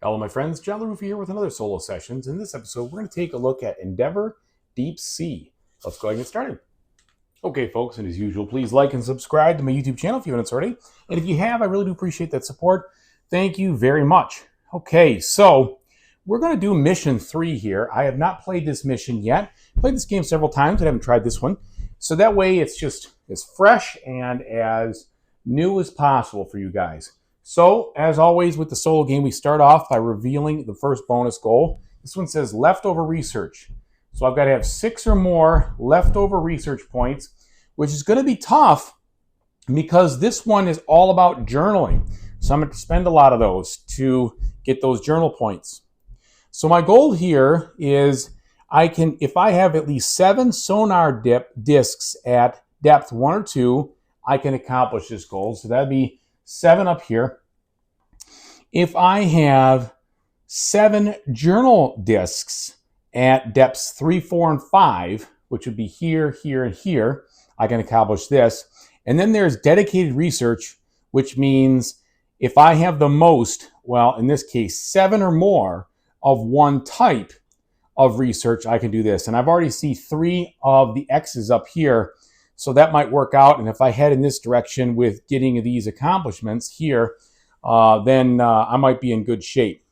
Hello, my friends. LaRuffa here with another solo sessions. In this episode, we're going to take a look at Endeavor Deep Sea. Let's go ahead and get started. Okay, folks, and as usual, please like and subscribe to my YouTube channel if you haven't already. And if you have, I really do appreciate that support. Thank you very much. Okay, so we're going to do mission 3 here. I have not played this mission yet. Played this game several times, but I haven't tried this one. So that way it's just as fresh and as new as possible for you guys. So, as always with the solo game, we start off by revealing the first bonus goal. This one says leftover research. So I've got to have 6 or more leftover research points, which is going to be tough because this one is all about journaling. So I'm going to spend a lot of those to get those journal points. So my goal here is if I have at least 7 sonar discs at depth 1 or 2, I can accomplish this goal. So that'd be 7 up here. If I have 7 journal discs at depths 3, 4, and 5, which would be here, here, and here, I can accomplish this. And then there's dedicated research, which means if I have the most, well, in this case, 7 or more of one type of research, I can do this. And I've already seen 3 of the X's up here, so that might work out. And if I head in this direction with getting these accomplishments here, then I might be in good shape.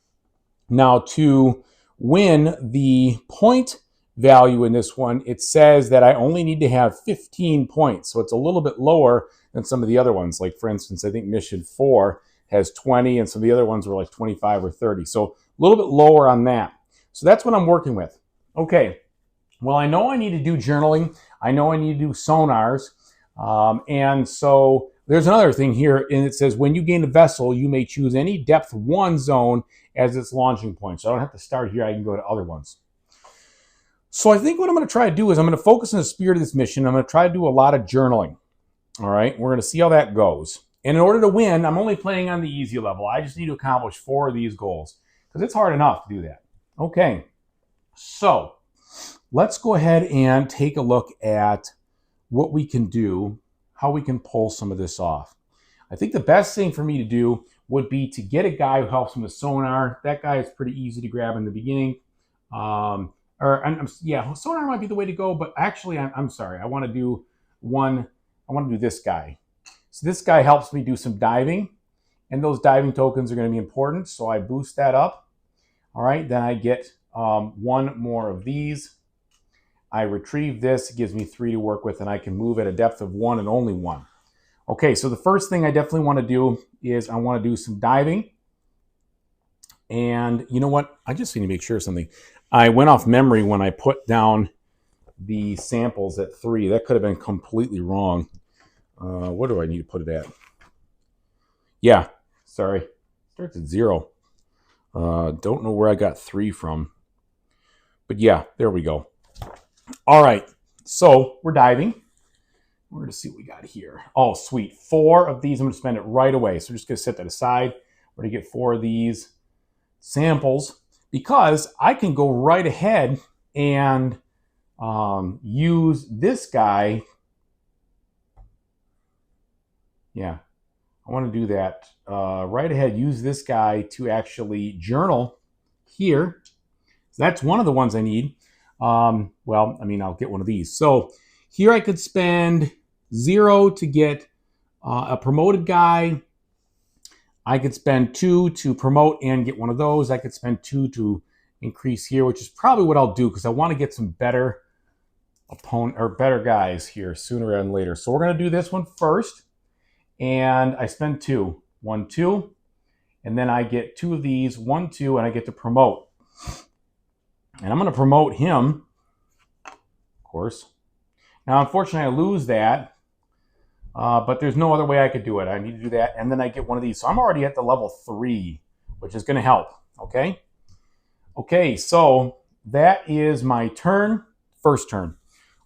Now, to win the point value in this one, it says that I only need to have 15 points. So it's a little bit lower than some of the other ones. Like, for instance, I think mission 4 has 20, and some of the other ones were like 25 or 30. So a little bit lower on that. So that's what I'm working with. Okay. Well, I know I need to do journaling. I know I need to do sonars. And so there's another thing here, and it says when you gain a vessel, you may choose any depth 1 zone as its launching point. So I don't have to start here. I can go to other ones. So I think what I'm going to try to do is I'm going to focus on the spirit of this mission. I'm going to try to do a lot of journaling. All right. We're going to see how that goes. And in order to win, I'm only playing on the easy level. I just need to accomplish 4 of these goals because it's hard enough to do that. Okay. So let's go ahead and take a look at what we can do, how we can pull some of this off. I think the best thing for me to do would be to get a guy who helps me with sonar. That guy is pretty easy to grab in the beginning. Sonar might be the way to go, but actually, I'm sorry. I want to do this guy. So this guy helps me do some diving, and those diving tokens are going to be important. So I boost that up. All right, then I get 1 more of these. I retrieve this. It gives me 3 to work with, and I can move at a depth of 1 and only 1. Okay, so the first thing I definitely want to do is I want to do some diving. And you know what? I just need to make sure of something. I went off memory when I put down the samples at 3. That could have been completely wrong. What do I need to put it at? Yeah, sorry. Starts at 0. Don't know where I got 3 from. But yeah, there we go. All right, so we're diving. We're going to see what we got here. Oh, sweet. 4 of these. I'm going to spend it right away. So we're just going to set that aside. We're going to get 4 of these samples because I can go right ahead and use this guy. Yeah, I want to do that. Right ahead, use this guy to actually journal here. So that's one of the ones I need. I'll get one of these. So here I could spend 0 to get a promoted guy. I could spend 2 to promote and get one of those. I could spend 2 to increase here, which is probably what I'll do because I want to get some better better guys here sooner rather than later. So we're going to do this one first. And I spend 2. 1, 2. And then I get 2 of these. 1, 2. And I get to promote. And I'm going to promote him, of course. Now, unfortunately, I lose that. But there's no other way I could do it. I need to do that. And then I get one of these. So I'm already at the level 3, which is going to help. Okay? Okay, so that is my turn. First turn.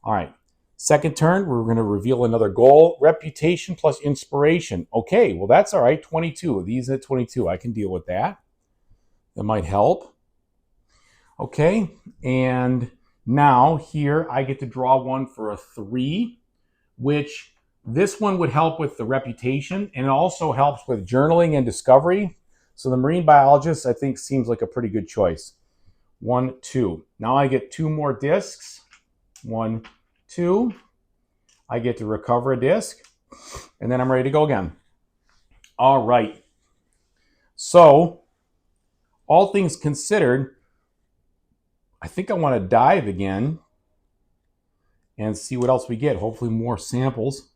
All right. Second turn, we're going to reveal another goal. Reputation plus inspiration. Okay, well, that's all right. 22. These at 22. I can deal with that. That might help. Okay, and now here I get to draw one for a 3, which this one would help with the reputation, and it also helps with journaling and discovery. So the marine biologist, I think, seems like a pretty good choice. 1, 2. Now I get 2 more discs. 1, 2. I get to recover a disc, and then I'm ready to go again. All right. So, all things considered, I think I want to dive again and see what else we get. Hopefully more samples.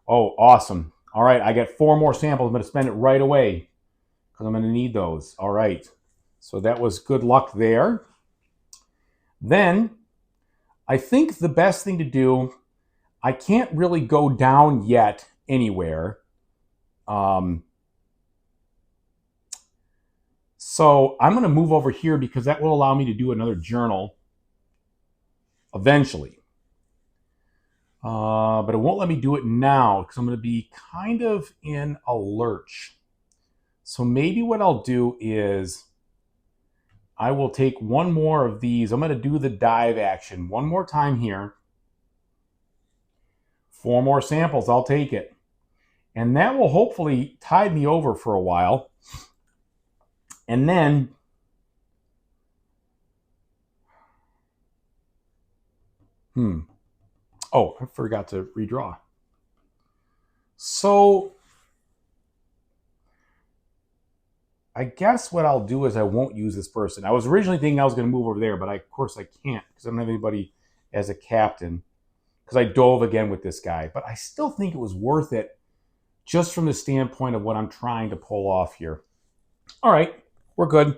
Oh, awesome. All right, I get 4 more samples. I'm going to spend it right away because I'm going to need those. All right. So that was good luck there. Then, I think the best thing to do, I can't really go down yet anywhere. So I'm going to move over here because that will allow me to do another journal eventually. But it won't let me do it now because I'm going to be kind of in a lurch. So maybe what I'll do is I will take 1 more of these. I'm going to do the dive action 1 more time here. 4 more samples, I'll take it. And that will hopefully tide me over for a while. And then oh, I forgot to redraw. So I guess what I'll do is I won't use this person. I was originally thinking I was going to move over there, but of course I can't because I don't have anybody as a captain because I dove again with this guy. But I still think it was worth it just from the standpoint of what I'm trying to pull off here. All right, we're good.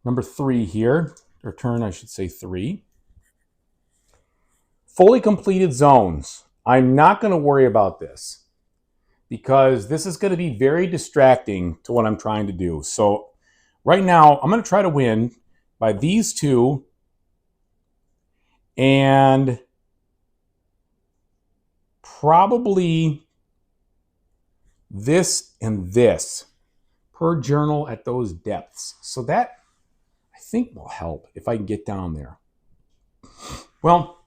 Number 3 here, or turn, I should say 3. Fully completed zones. I'm not going to worry about this because this is going to be very distracting to what I'm trying to do. So right now, I'm going to try to win by these 2 and probably this and this per journal at those depths. So that, I think, will help if I can get down there. Well,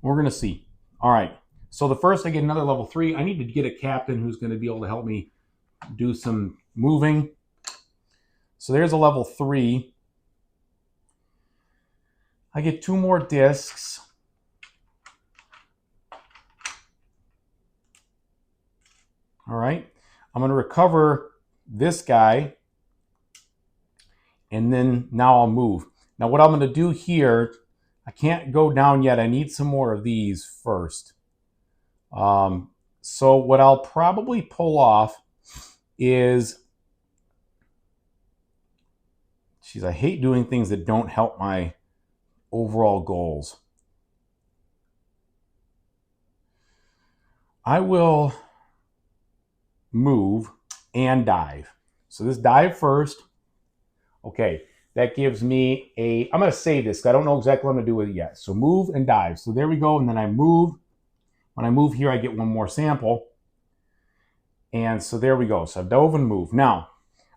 we're going to see. All right. So the first, I get another level 3. I need to get a captain who's going to be able to help me do some moving. So there's a level 3. I get 2 more discs. All right. I'm going to recover this guy. And then now I'll move. Now what I'm going to do here, I can't go down yet. I need some more of these first. So what I'll probably pull off is, geez, I hate doing things that don't help my overall goals. I will move and dive. So this dive first. Okay, that gives me a, I'm going to save this because I don't know exactly what I'm going to do with it yet. So move and dive. So there we go. And then I move. When I move here, I get 1 more sample. And so there we go. So I dove and moved. Now,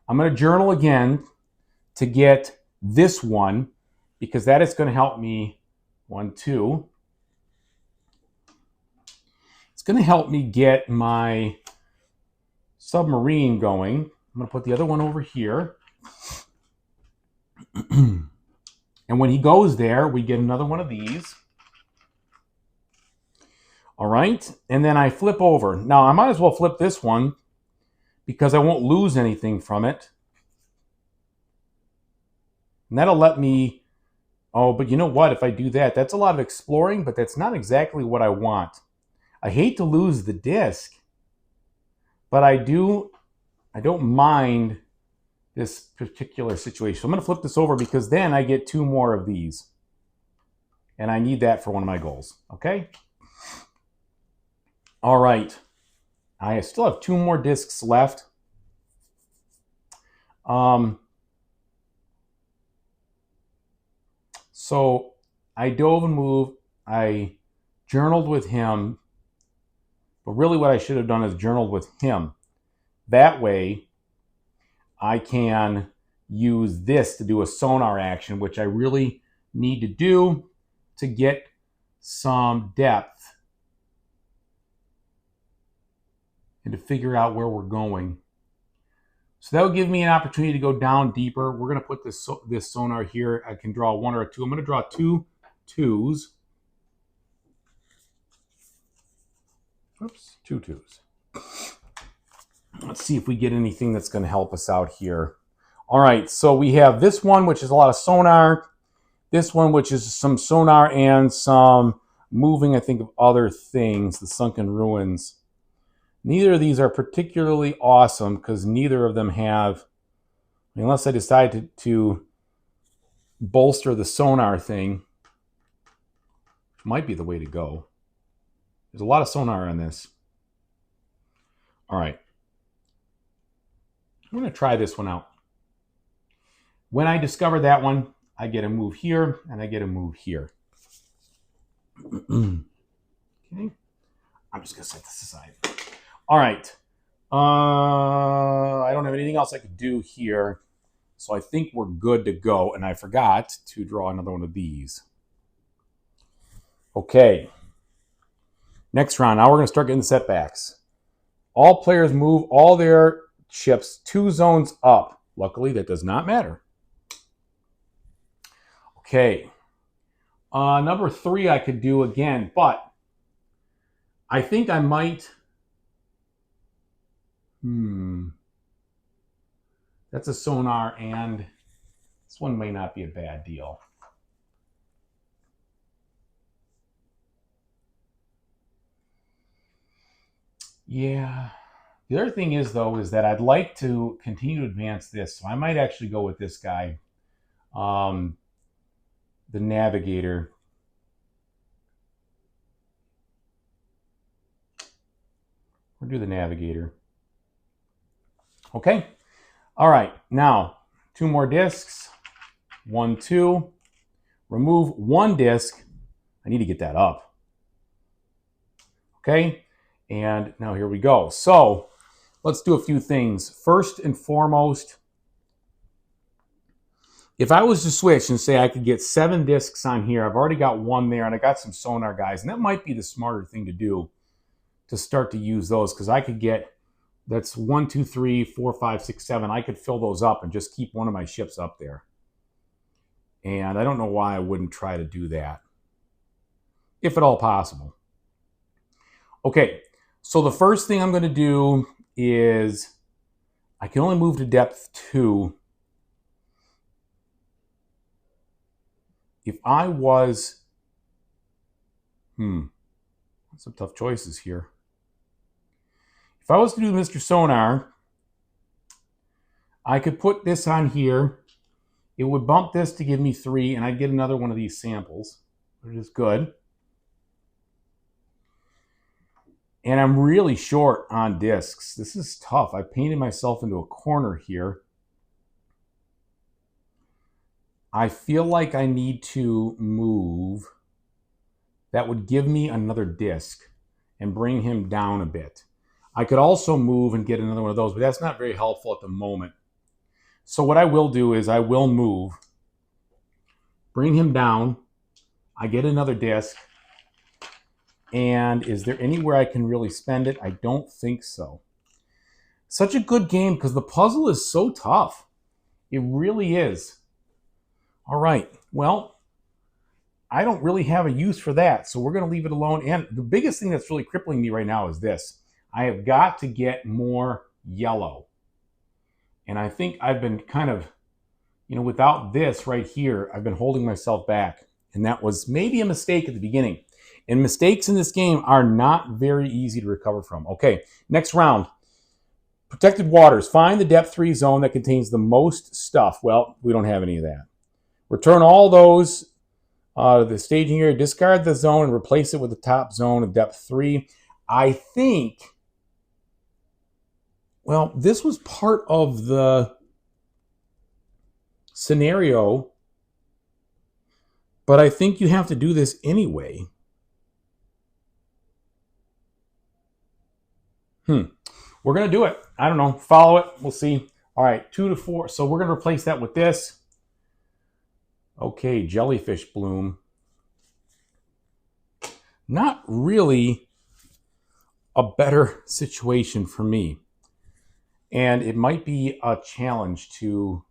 I'm going to journal again to get this one because that is going to help me. 1, 2. It's going to help me get my submarine going. I'm going to put the other one over here. And when he goes there, we get another one of these. All right, and then I flip over. Now, I might as well flip this one because I won't lose anything from it. And that'll let me, oh, but you know what? If I do that, that's a lot of exploring, but that's not exactly what I want. I hate to lose the disc, but I don't mind this particular situation. So I'm going to flip this over because then I get 2 more of these. And I need that for one of my goals, okay? All right. I still have 2 more discs left. So I dove and moved. I journaled with him. But really what I should have done is journaled with him. That way, I can use this to do a sonar action, which I really need to do to get some depth and to figure out where we're going. So that will give me an opportunity to go down deeper. We're going to put this sonar here. I can draw one or a two. I'm going to draw two twos. Oops, two twos. Let's see if we get anything that's going to help us out here. All right, so we have this one, which is a lot of sonar. This one, which is some sonar and some moving, I think, of other things, the sunken ruins. Neither of these are particularly awesome because neither of them have, unless I decide to bolster the sonar thing, which might be the way to go. There's a lot of sonar on this. All right. I'm going to try this one out. When I discover that one, I get a move here and I get a move here. Okay. I'm just going to set this aside. All right. I don't have anything else I could do here. So I think we're good to go. And I forgot to draw another one of these. Okay. Next round. Now we're going to start getting the setbacks. All players move all their chips 2 zones up. Luckily, that does not matter. Okay. Number 3 I could do again, but I think I might... That's a sonar, and this one may not be a bad deal. Yeah. The other thing is, though, is that I'd like to continue to advance this. So I might actually go with this guy, the navigator. We'll do the navigator. Okay. All right. Now, 2 more discs. 1, 2. Remove 1 disc. I need to get that up. Okay. And now here we go. So let's do a few things. First and foremost, if I was to switch and say I could get 7 discs on here, I've already got 1 there, and I got some sonar guys, and that might be the smarter thing to do to start to use those, because I could get, that's 1, 2, 3, 4, 5, 6, 7. I could fill those up and just keep one of my ships up there. And I don't know why I wouldn't try to do that, if at all possible. Okay, so the first thing I'm going to do is I can only move to depth 2. If I was... some tough choices here. If I was to do Mr. Sonar, I could put this on here. It would bump this to give me 3, and I'd get another one of these samples, which is good. And I'm really short on discs. This is tough. I painted myself into a corner here. I feel like I need to move. That would give me another disc and bring him down a bit. I could also move and get another one of those, but that's not very helpful at the moment. So what I will do is I will move, bring him down, I get another disc, and is there anywhere I can really spend it? I don't think so. Such a good game because the puzzle is so tough. It really is. All right, well, I don't really have a use for that, so we're going to leave it alone. And the biggest thing that's really crippling me right now is this. I have got to get more yellow. And I think I've been kind of, without this right here, I've been holding myself back. And that was maybe a mistake at the beginning. And mistakes in this game are not very easy to recover from. Okay, next round. Protected waters. Find the depth 3 zone that contains the most stuff. Well, we don't have any of that. Return all those to the staging area. Discard the zone and replace it with the top zone of depth 3. I think... Well, this was part of the scenario, but I think you have to do this anyway. We're going to do it. I don't know. Follow it. We'll see. All right, 2 to 4. So we're going to replace that with this. Okay, jellyfish bloom. Not really a better situation for me. and it might be a challenge to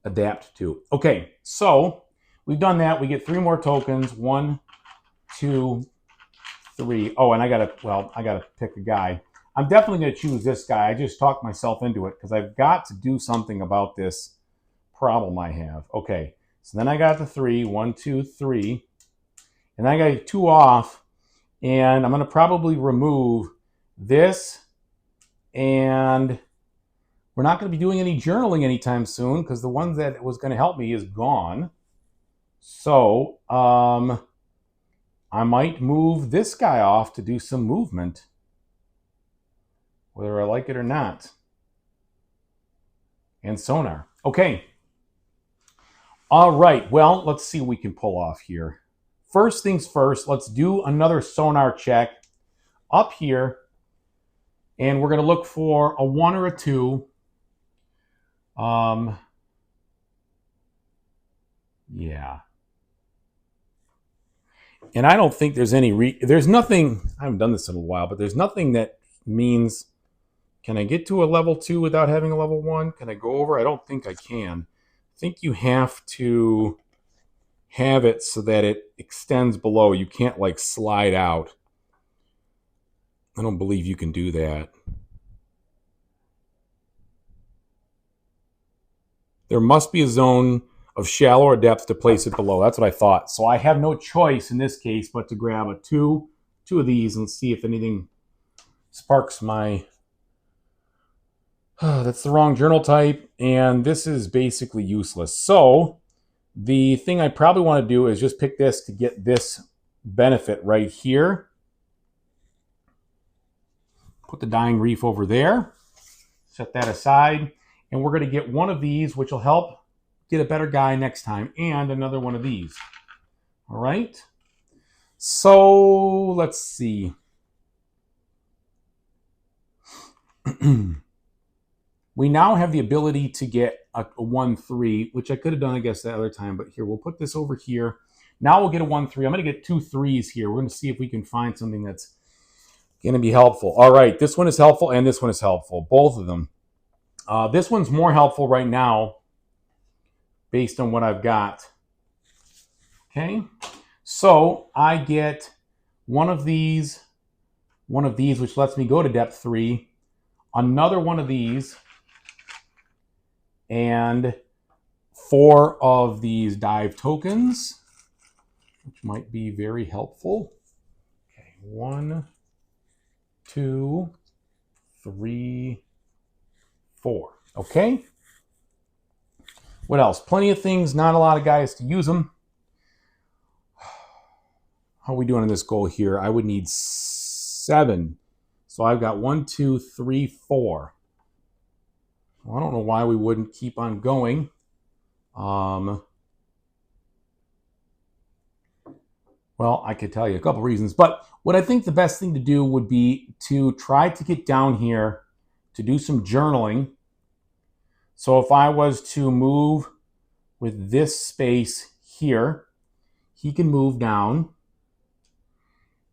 adapt to. Okay, so we've done that. We get 3 more tokens. 1, 2, 3. Oh, and I gotta pick a guy. I'm definitely gonna choose this guy. I just talked myself into it because I've got to do something about this problem I have. Okay, so then I got the 3. 1, 2, 3. And I got 2 off, and I'm gonna probably remove this, and we're not going to be doing any journaling anytime soon because the one that was going to help me is gone. So I might move this guy off to do some movement, whether I like it or not. And sonar. Okay. All right. Well, let's see what we can pull off here. First things first, let's do another sonar check up here. And we're going to look for a 1 or a 2. Yeah. And I don't think there's any, there's nothing, I haven't done this in a while, but there's nothing that means, can I get to a level 2 without having a level 1? Can I go over? I don't think I can. I think you have to have it so that it extends below. You can't like slide out. I don't believe you can do that. There must be a zone of shallower depth to place it below. That's what I thought. So I have no choice in this case but to grab a two of these and see if anything sparks my... that's the wrong journal type, and this is basically useless. So the thing I probably want to do is just pick this to get this benefit right here. Put the dying reef over there. Set that aside. And we're going to get one of these, which will help get a better guy next time, and another one of these. All right. So let's see. We now have the ability to get a 1-3, which I could have done, I guess, that other time. But here, we'll put this over here. Now we'll get a 1-3. I'm going to get 2 3s here. We're going to see if we can find something that's going to be helpful. All right, this one is helpful, and this one is helpful. Both of them. This one's more helpful right now based on what I've got. Okay, so I get one of these, which lets me go to depth 3, another one of these, and 4 of these dive tokens, which might be very helpful. Okay, 1, 2, 3, 4. Okay. What else? Plenty of things, not a lot of guys to use them. How are we doing on this goal here? I would need 7. So I've got 1, 2, 3, 4. Well, I don't know why we wouldn't keep on going. Well, I could tell you a couple reasons, but what I think the best thing to do would be to try to get down here to do some journaling. So if I was to move with this space here, he can move down.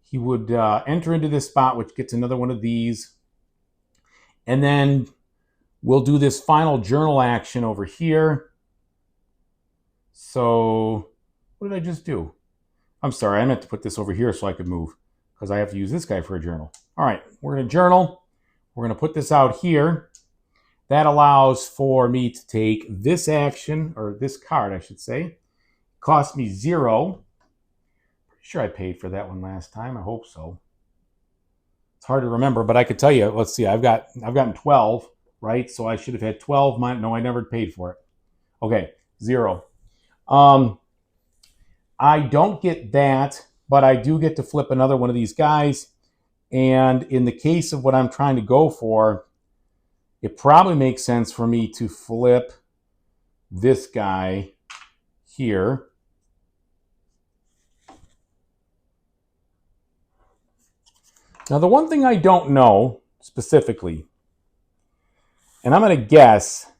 He would enter into this spot, which gets another one of these. And then we'll do this final journal action over here. So what did I just do? I'm sorry, I meant to put this over here so I could move because I have to use this guy for a journal. All right, we're going to journal. We're going to put this out here. That allows for me to take this action, or this card, I should say. It cost me 0. Pretty sure I paid for that one last time. I hope so. It's hard to remember, but I could tell you. Let's see. I've gotten 12, right? So I should have had 12. No, I never paid for it. Okay, 0. I don't get that, but I do get to flip another one of these guys. And in the case of what I'm trying to go for, it probably makes sense for me to flip this guy here. Now, the one thing I don't know specifically, and I'm going to guess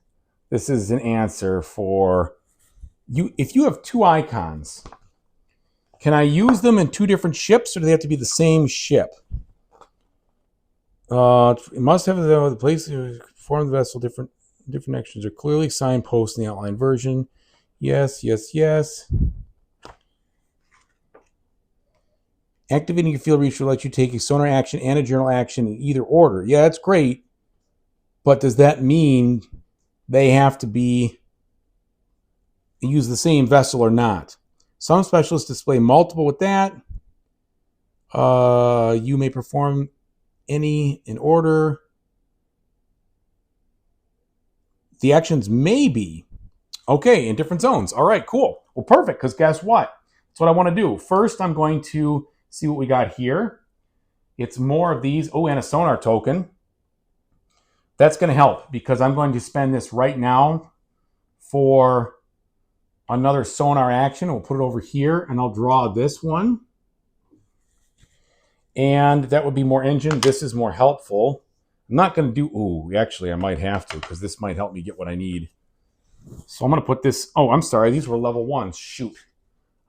this is an answer for you. If you have 2 icons, can I use them in 2 different ships, or do they have to be the same ship? It must have the place to perform the vessel. Different actions are clearly signposted in the outline version. Yes, yes, yes. Activating your field reach will let you take a sonar action and a journal action in either order. Yeah, that's great. But does that mean they have to use the same vessel or not? Some specialists display multiple with that. You may perform any in order. The actions may be okay in different zones. All right, cool. Well, perfect, because guess what? That's what I want to do. First, I'm going to see what we got here. It's more of these. Oh, and a sonar token. That's going to help because I'm going to spend this right now for another sonar action. We'll put it over here, and I'll draw this one. And that would be more engine. This is more helpful. I'm not going to do... Ooh, actually, I might have to because this might help me get what I need. So I'm going to put this... Oh, I'm sorry. These were level 1s. Shoot.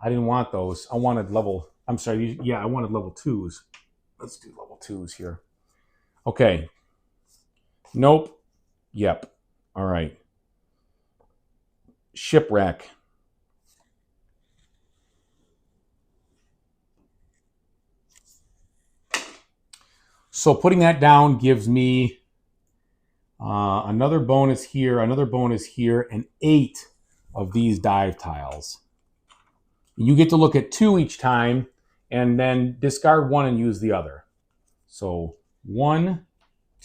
I didn't want those. I wanted level... I'm sorry. Yeah, I wanted level 2s. Let's do level 2s here. Okay. Nope. Yep. All right. Shipwreck. So putting that down gives me another bonus here, and 8 of these dive tiles. You get to look at 2 each time and then discard 1 and use the other. So 1,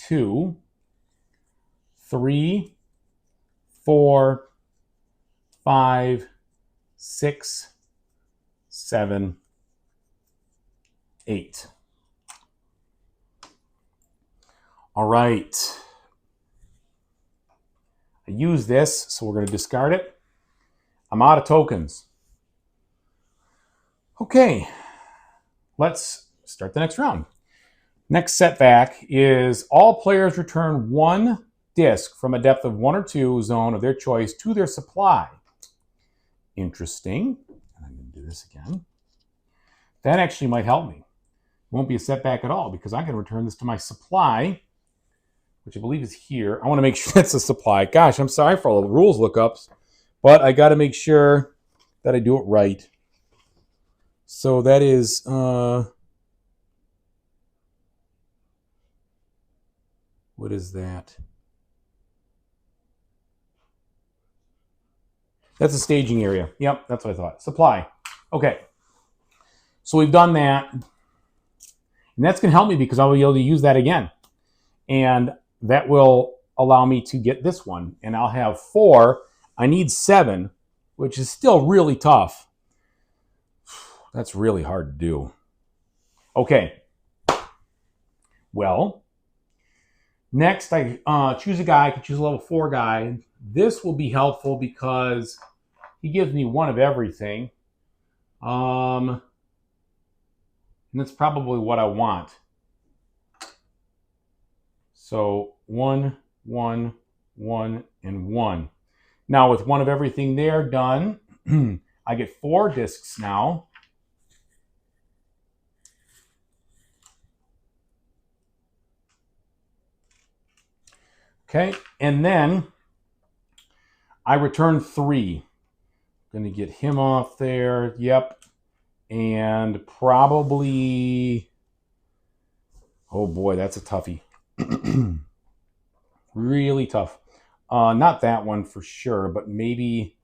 2, 3, 4, 5, 6, 7, 8. All right. I use this, so we're going to discard it. I'm out of tokens. Okay. Let's start the next round. Next setback is all players return 1 disc from a depth of 1 or 2 zone of their choice to their supply. Interesting. And I'm going to do this again. That actually might help me. Won't be a setback at all because I can return this to my supply, which I believe is here. I want to make sure that's a supply. Gosh, I'm sorry for all the rules lookups, but I got to make sure that I do it right. So that is... what is that? That's a staging area. Yep, that's what I thought. Supply. Okay. So we've done that. And that's going to help me because I'll be able to use that again. And that will allow me to get this one. And I'll have 4. I need 7, which is still really tough. That's really hard to do. Okay. Well, next I choose a guy. I can choose a level 4 guy. This will be helpful because he gives me 1 of everything. And that's probably what I want. So 1, 1, 1, and 1. Now with 1 of everything there done, I get 4 discs now. Okay, and then I return 3. Going to get him off there. Yep. And probably... Oh boy, that's a toughie. Really tough. Not that one for sure, but maybe...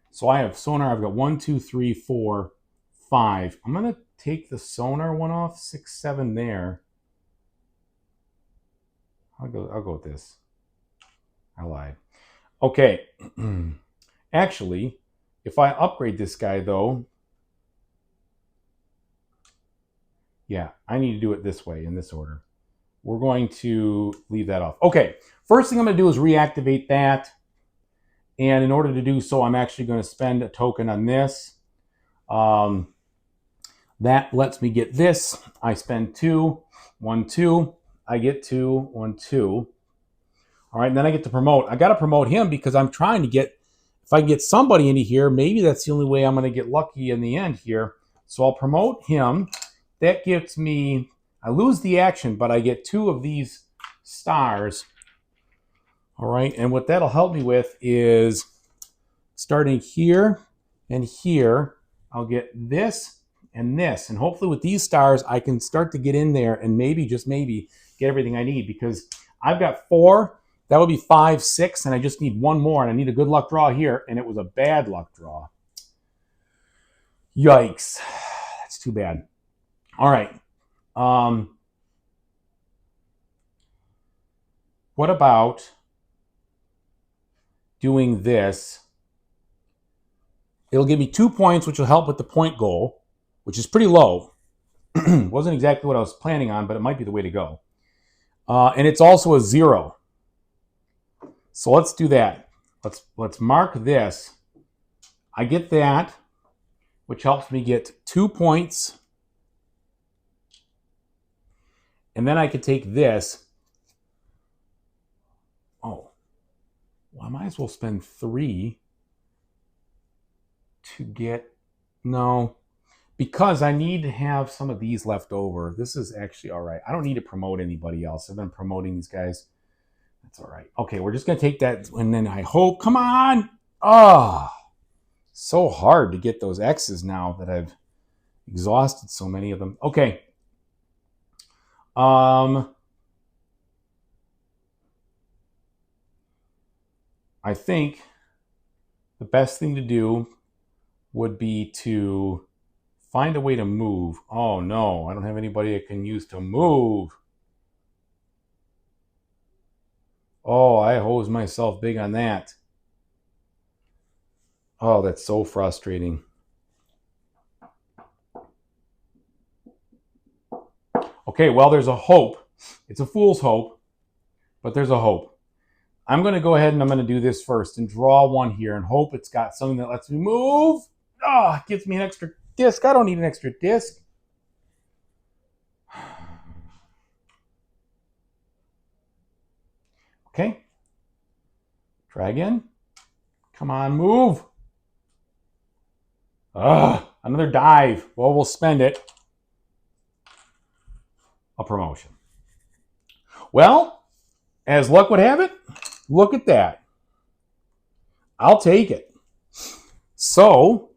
So I have sonar. I've got 1, 2, 3, 4, 5. I'm going to take the sonar one off. 6, 7 there. I'll go with this. I lied. Okay. Actually, if I upgrade this guy, though, yeah, I need to do it this way, in this order. We're going to leave that off. Okay, first thing I'm going to do is reactivate that. And in order to do so, I'm actually going to spend a token on this. That lets me get this. I spend 2, 1, 2. I get 2, 1, 2. All right, and then I get to promote. I got to promote him because I'm trying to get, if I can get somebody into here, maybe that's the only way I'm going to get lucky in the end here. So I'll promote him. That gives me, I lose the action, but I get 2 of these stars. All right, and what that'll help me with is starting here and here, I'll get this and this. And hopefully with these stars, I can start to get in there and maybe, just maybe, get everything I need, because I've got 4. That would be 5, 6, and I just need 1 more, and I need a good luck draw here, and it was a bad luck draw. Yikes. That's too bad. All right. What about doing this? It'll give me 2 points, which will help with the point goal, which is pretty low. Wasn't exactly what I was planning on, but it might be the way to go. And it's also a 0. So let's do that. Let's mark this. I get that, which helps me get 2 points. And then I could take this. Oh, well, I might as well spend 3 to get, no, because I need to have some of these left over. This is actually all right. I don't need to promote anybody else. I've been promoting these guys. That's all right. Okay, we're just going to take that, and then I hope, come on. Oh, so hard to get those X's now that I've exhausted so many of them. Okay. I think the best thing to do would be to find a way to move. Oh no, I don't have anybody I can use to move. Oh, I hose myself big on that. Oh, that's so frustrating. Okay, well, there's a hope. It's a fool's hope, but there's a hope. I'm going to go ahead and I'm going to do this first and draw 1 here and hope it's got something that lets me move. Oh, it gives me an extra disc. I don't need an extra disc. Okay. Try again. Come on, move. Another dive. Well, we'll spend it. A promotion. Well, as luck would have it, look at that. I'll take it. So,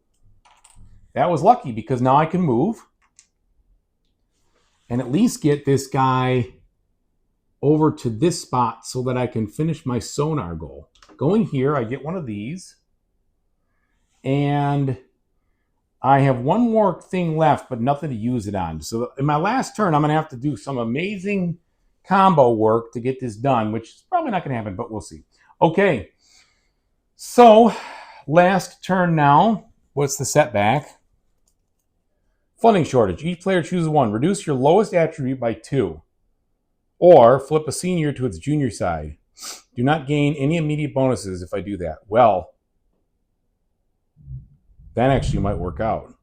that was lucky because now I can move and at least get this guy over to this spot so that I can finish my sonar goal. Going here, I get one of these. And I have 1 more thing left, but nothing to use it on. So in my last turn, I'm going to have to do some amazing combo work to get this done, which is probably not going to happen, but we'll see. Okay. So last turn now. What's the setback? Funding shortage. Each player chooses 1. Reduce your lowest attribute by 2. Or flip a senior to its junior side. Do not gain any immediate bonuses if I do that. Well, that actually might work out.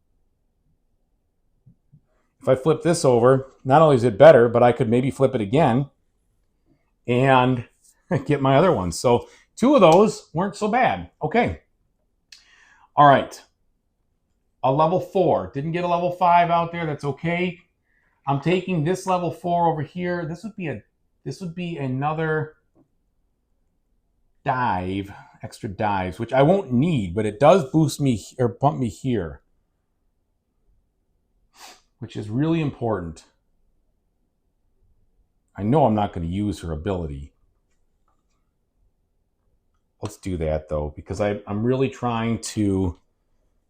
If I flip this over, not only is it better, but I could maybe flip it again and get my other one. So 2 of those weren't so bad. Okay. All right. A level 4. Didn't get a level 5 out there. That's okay. I'm taking this level 4 over here. This would be another dive, extra dives, which I won't need, but it does boost me or bump me here, which is really important. I know I'm not going to use her ability. Let's do that though, because I'm really trying to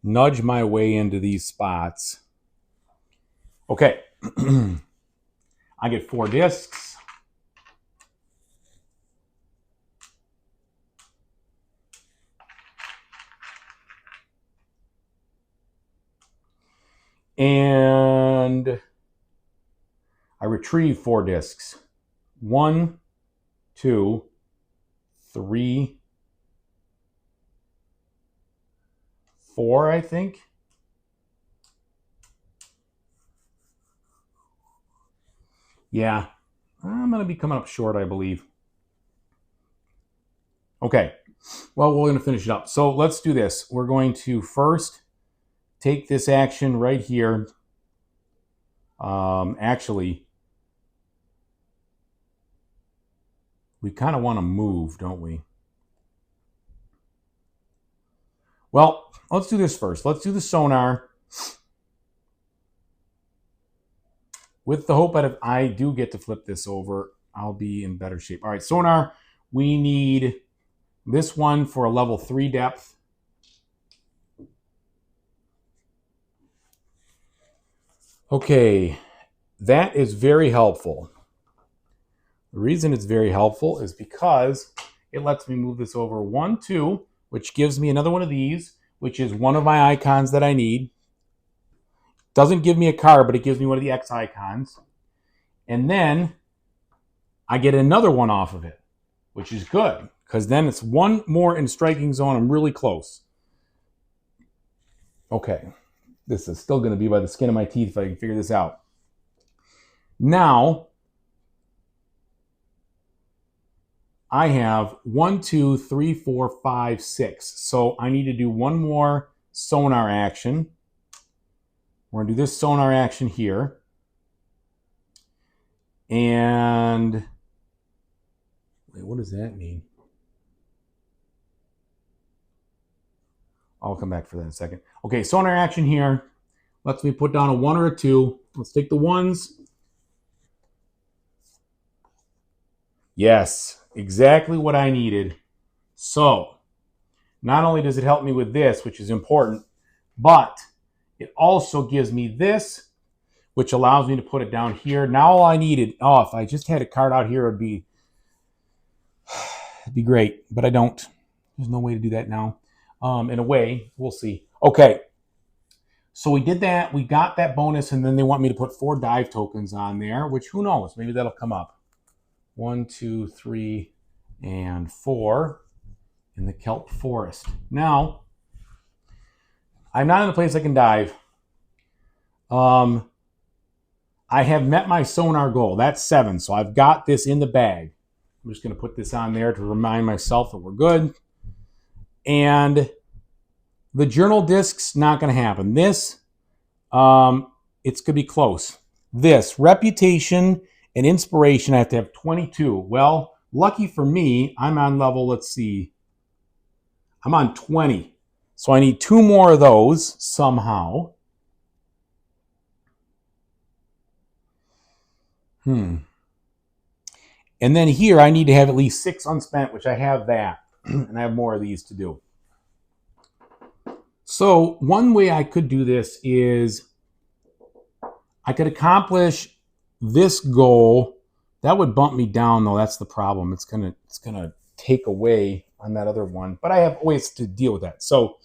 nudge my way into these spots. Okay. I get 4 discs. And I retrieve 4 discs. 1, 2, 3, 4, I think. Yeah, I'm going to be coming up short, I believe. Okay, well, we're going to finish it up. So let's do this. We're going to first take this action right here. Actually, We kind of want to move, don't we? Well, let's do this first. Let's do the sonar with the hope that if I do get to flip this over, I'll be in better shape. All right, sonar, we need this one for a level 3 depth. Okay, that is very helpful. The reason it's very helpful is because it lets me move this over 1, 2, which gives me another one of these, which is one of my icons that I need. Doesn't give me a car, but it gives me one of the X icons. And then I get another one off of it, which is good, because then it's one more in striking zone. I'm really close. Okay, this is still going to be by the skin of my teeth if I can figure this out. Now, I have 1, 2, 3, 4, 5, 6. So I need to do one more sonar action. We're going to do this sonar action here. And wait, what does that mean? I'll come back for that in a second. Okay, sonar action here. Lets me put down a 1 or a 2. Let's take the ones. Yes, exactly what I needed. So, not only does it help me with this, which is important, but it also gives me this, which allows me to put it down here. Now all I needed, if I just had a card out here, it'd be great, but I don't. There's no way to do that now. In a way, we'll see. Okay, so we did that. We got that bonus, and then they want me to put 4 dive tokens on there, which who knows? Maybe that'll come up. 1, 2, 3, and 4 in the kelp forest. Now, I'm not in a place I can dive. I have met my sonar goal. That's 7, so I've got this in the bag. I'm just going to put this on there to remind myself that we're good. And the journal disc's not going to happen. This, it's going to be close. This, reputation and inspiration, I have to have 22. Well, lucky for me, I'm on level, let's see, I'm on 20. So I need 2 more of those somehow. And then here I need to have at least 6 unspent, which I have that. And I have more of these to do. So one way I could do this is I could accomplish this goal. That would bump me down, though. That's the problem. It's gonna take away on that other one. But I have ways to deal with that. So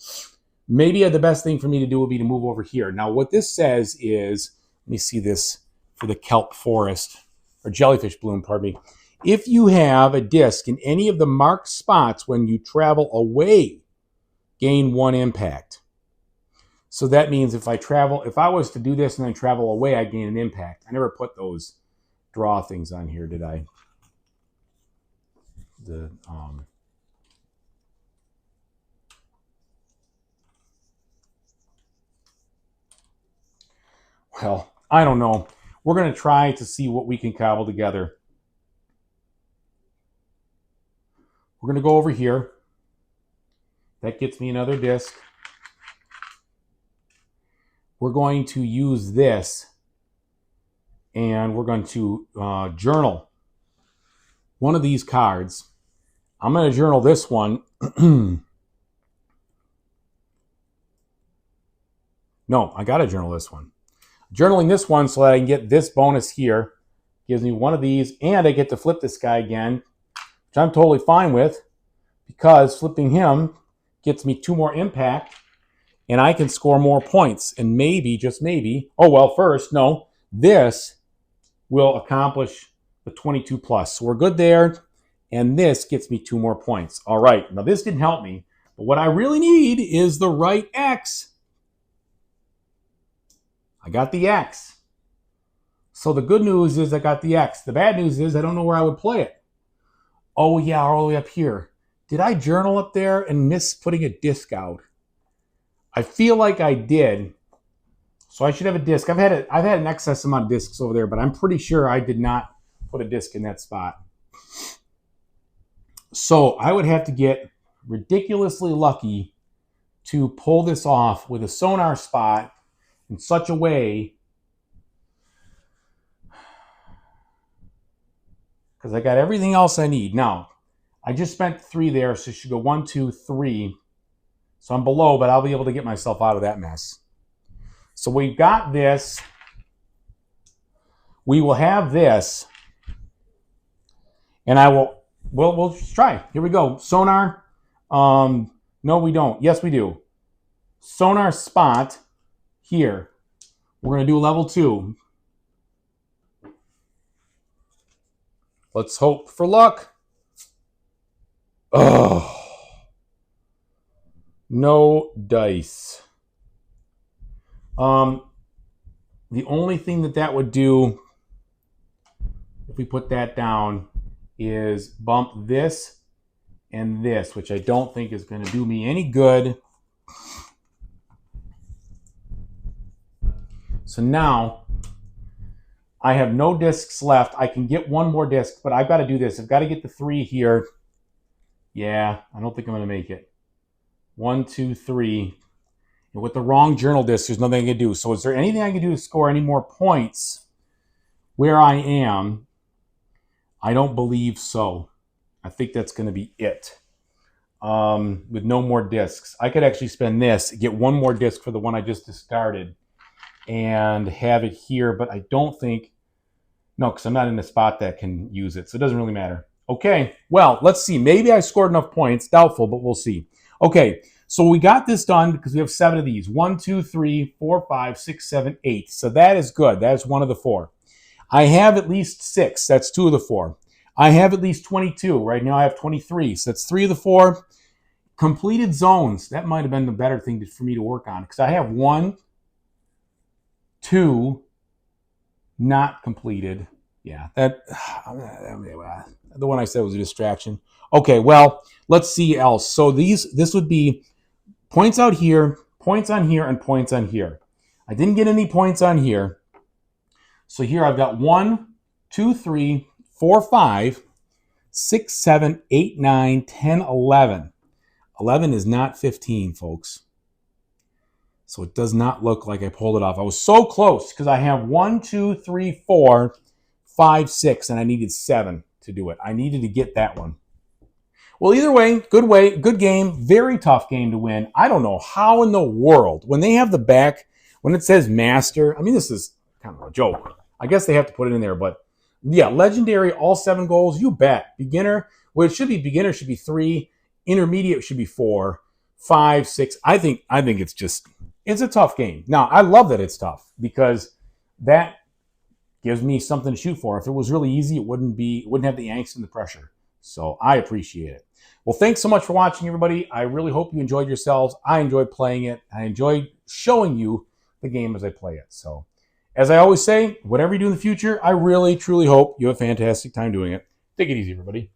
maybe the best thing for me to do would be to move over here. Now, what this says is, let me see this for the kelp forest, or jellyfish bloom, pardon me. If you have a disc in any of the marked spots when you travel away, gain 1 impact. So that means if I was to do this and then travel away, I gain an impact. I never put those draw things on here, did I? Well, I don't know. We're going to try to see what we can cobble together. We're going to go over here. That gets me another disc. We're going to use this, and we're going to journal one of these cards. I'm going to journal this one. No, I got to journal this one. Journaling this one so that I can get this bonus here. Gives me one of these, and I get to flip this guy again, which I'm totally fine with, because flipping him gets me 2 more impact, and I can score more points. And maybe, just maybe, this will accomplish the 22 plus. So we're good there, and this gets me 2 more points. All right, now this didn't help me, but what I really need is the right X. I got the X. So the good news is I got the X. The bad news is I don't know where I would play it. Oh yeah, all the way up here. Did I journal up there and miss putting a disc out? I feel like I did. So I should have a disc. I've had an excess amount of discs over there, but I'm pretty sure I did not put a disc in that spot. So I would have to get ridiculously lucky to pull this off with a sonar spot in such a way, because I got everything else I need. Now, I just spent 3 there, so it should go 1, 2, 3. So I'm below, but I'll be able to get myself out of that mess. So we've got this. We will have this, and we'll just try. Here we go. Sonar. No, we don't. Yes, we do. Sonar spot here. We're going to do level 2. Let's hope for luck. Oh. No dice. The only thing that would do, if we put that down, is bump this and this, which I don't think is going to do me any good. So now I have no discs left. I can get one more disc, but I've got to do this. I've got to get the 3 here. Yeah, I don't think I'm going to make it. 1, 2, 3. And with the wrong journal disc, there's nothing I can do. So is there anything I can do to score any more points where I am? I don't believe so. I think that's going to be it. With no more discs. I could actually spend this, get one more disc for the one I just discarded, and have it here, but I don't think, no, because I'm not in a spot that can use it, so it doesn't really matter. Okay, well, let's see. Maybe I scored enough points. Doubtful, but we'll see. Okay, so we got this done because we have 7 of these. 1, 2, 3, 4, 5, 6, 7, 8. So that is good. That is 1 of the 4. I have at least 6. That's 2 of the 4. I have at least 22. Right now I have 23. So that's 3 of the 4. Completed zones. That might have been the better thing for me to work on, because I have 1, 2 not completed. Yeah, that the one I said was a distraction. Okay, well, let's see else. So this would be points out here, points on here, and points on here. I didn't get any points on here. So here I've got 1, 2, 3, 4, 5, 6, 7, 8, 9, 10, 11. 11 is not 15, folks. So it does not look like I pulled it off. I was so close because I have 1, 2, 3, 4, 5, 6, and I needed 7 to do it. I needed to get that one. Well, either way, good game, very tough game to win. I don't know how in the world, when they have the back, when it says master, I mean, this is kind of a joke. I guess they have to put it in there, but yeah, legendary, all 7 goals, you bet. Beginner, well, it should be beginner should be 3, intermediate should be 4, 5, 6. I think it's a tough game. Now, I love that it's tough because that gives me something to shoot for. If it was really easy, it wouldn't have the angst and the pressure. So I appreciate it. Well, thanks so much for watching, everybody. I really hope you enjoyed yourselves. I enjoyed playing it. I enjoyed showing you the game as I play it. So, as I always say, whatever you do in the future, I really, truly hope you have a fantastic time doing it. Take it easy, everybody.